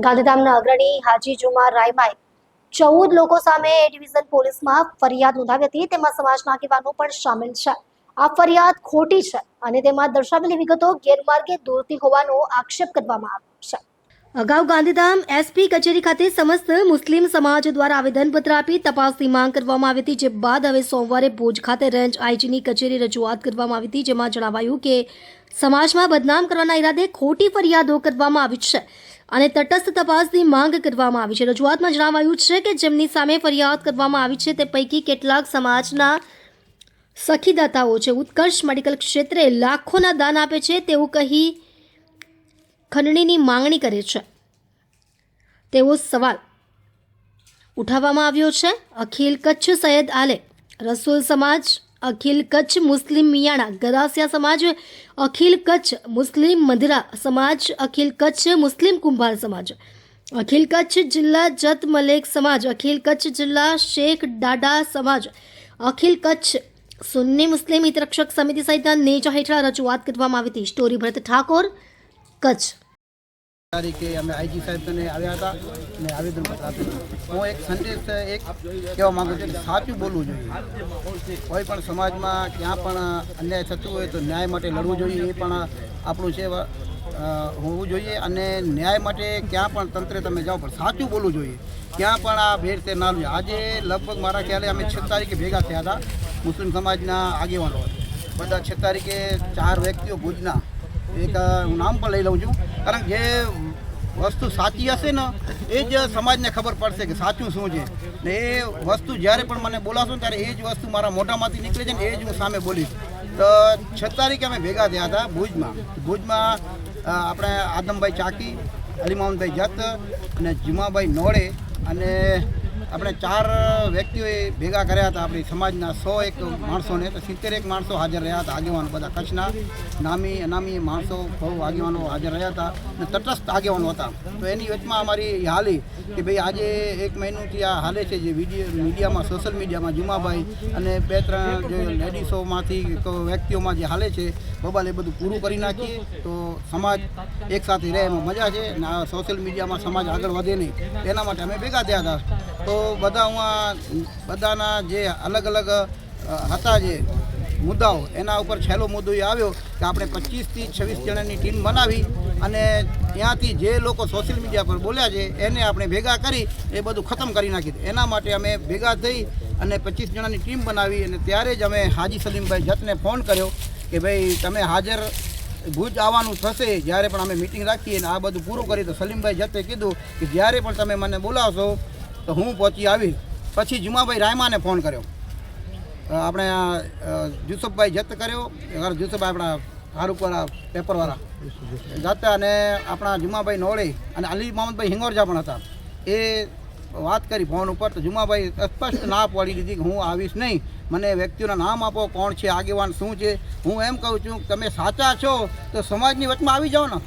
ગાંધીધામના અગ્રણી હાજી જુમાર રાયમાએ 14 લોકો સામે એ ડિવિઝન પોલીસમાં ફરિયાદ નોંધાવી હતી. તેમાં સમાજના આગેવાનો પણ સામેલ છે. આ ફરિયાદ ખોટી છે અને તેમાં દર્શાવેલી વિગતો ગેરમાર્ગે દોરતી હોવાનો આક્ષેપ કરવામાં આવ્યો છે. અગાઉ ગાંધીધામ એસપી કચેરી ખાતે સમસ્ત મુસ્લિમ સમાજ દ્વારા આવેદનપત્ર આપી તપાસની માંગ કરવામાં આવી હતી. જે બાદ હવે સોમવારે ભુજ ખાતે રેન્જ આઈજીની કચેરી રજૂઆત કરવામાં આવી હતી. જેમાં જણાવાયું કે સમાજમાં બદનામ કરવાના ઈરાદે ખોટી ફરિયાદો કરવામાં આવી છે અને તટસ્થ તપાસની માંગ કરવામાં આવી છે. રજૂઆતમાં જણાવાયું છે કે જેમની સામે ફરિયાદ કરવામાં આવી છે તે પૈકી કેટલાક સમાજના સખીદાતાઓ છે. ઉત્કર્ષ મેડિકલ ક્ષેત્રે લાખોના દાન આપે છે તેવું કહી ખંડણીની માંગણી કરે છે તેવો સવાલ ઉઠાવવામાં આવ્યો છે. અખિલ કચ્છ સૈયદ આલે રસૂલ સમાજ, અખિલ કચ્છ મુસ્લિમ મિયાણા ગરાસિયા સમાજ, અખિલ કચ્છ મુસ્લિમ મંદિરા સમાજ, અખિલ કચ્છ મુસ્લિમ કુંભાર સમાજ, અખિલ કચ્છ જિલ્લા જત મલેક સમાજ, અખિલ કચ્છ જિલ્લા શેખ દાડા સમાજ, અખિલ કચ્છ સુન્ની મુસ્લિમ હિતરક્ષક સમિતિ સહિતના નેજા હેઠળ રજૂઆત કરવામાં આવી હતી. સ્ટોરી ભરત ઠાકોર, કચ્છ. તારીખે અમે આઈજી સાહેબને આવ્યા હતા અને આવેદનપત્ર આપ્યું. હું એક સંદેશ કહેવા માગું છું કે સાચું બોલવું જોઈએ. કોઈ પણ સમાજમાં ક્યાં પણ અન્યાય થતું હોય તો ન્યાય માટે લડવું જોઈએ. એ પણ આપણું છે હોવું જોઈએ અને ન્યાય માટે ક્યાં પણ તંત્રે તમે જાઓ પણ સાચું બોલવું જોઈએ. ક્યાં પણ આ ભેળસેળ ના જોઈએ. આજે લગભગ મારા ખ્યાલે અમે 6 તારીખે ભેગા થયા હતા મુસ્લિમ સમાજના આગેવાનો બધા. 6 તારીખે 4 વ્યક્તિઓ ભુજના, એક હું નામ પણ લઈ લઉં છું, કારણ કે જે વસ્તુ સાચી હશે ને એ જ સમાજને ખબર પડશે કે સાચું શું છે. ને એ વસ્તુ જ્યારે પણ મને બોલાશો ને ત્યારે એ જ વસ્તુ મારા મોઢામાંથી નીકળે છે ને એ જ હું સામે બોલીશ. તો 6 તારીખે અમે ભેગા થયા હતા ભુજમાં આપણે આદમભાઈ ચાકી, અલીમામભાઈ જત અને જુમાભાઈ નોડે અને આપણે 4 વ્યક્તિઓએ ભેગા કર્યા હતા. આપણી સમાજના 101 માણસોને તો 71 માણસો હાજર રહ્યા હતા. આગેવાનો બધા કચ્છના નામી અનામી માણસો બહુ આગેવાનો હાજર રહ્યા હતા અને તટસ્થ આગેવાનો હતા. તો એની વચમાં અમારી હાલી કે ભાઈ આજે 1 મહિનાથી આ હાલે છે જે મીડિયામાં સોશિયલ મીડિયામાં જુમાભાઈ અને 2-3 જે લેડીસોમાંથી વ્યક્તિઓમાં જે હાલે છે બબાલ એ બધું પૂરું કરી નાખીએ તો સમાજ એકસાથે રહે એમાં મજા છે અને આ સોશિયલ મીડિયામાં સમાજ આગળ વધે નહીં એના માટે અમે ભેગા થયા હતા. તો બધાના જે અલગ અલગ હતા જે મુદ્દાઓ એના ઉપર છેલ્લો મુદ્દો એ આવ્યો કે આપણે 25 થી 26 જણાની ટીમ બનાવી અને ત્યાંથી જે લોકો સોશિયલ મીડિયા પર બોલ્યા છે એને આપણે ભેગા કરી એ બધું ખતમ કરી નાખ્યું. એના માટે અમે ભેગા થઈ અને 25 જણાની ટીમ બનાવી અને ત્યારે જ અમે હાજી સલીમભાઈ જતને ફોન કર્યો કે ભાઈ તમે હાજર ભુજ આવવાનું થશે. જ્યારે પણ અમે મિટિંગ રાખીએ અને આ બધું પૂરું કરી તો સલીમભાઈ જતે કીધું કે જ્યારે પણ તમે મને બોલાવશો તો હું પહોંચી આવીશ. પછી જુમાભાઈ રાયમાને ફોન કર્યો, આપણે જુસફભાઈ જત કર્યો, જુસફભાઈ આપણા ફારૂકવાળા પેપરવાળા જતા અને આપણા જુમાભાઈ નોળે અને અલી મોહમ્મદભાઈ હિંગોરજા પણ હતા. એ વાત કરી ફોન ઉપર તો જુમાભાઈ સ્પષ્ટ ના પાડી દીધી કે હું આવીશ નહીં. મને વ્યક્તિઓના નામ આપો, કોણ છે, આગેવાન શું છે. હું એમ કહું છું તમે સાચા છો તો સમાજની વચમાં આવી જાઓ ને.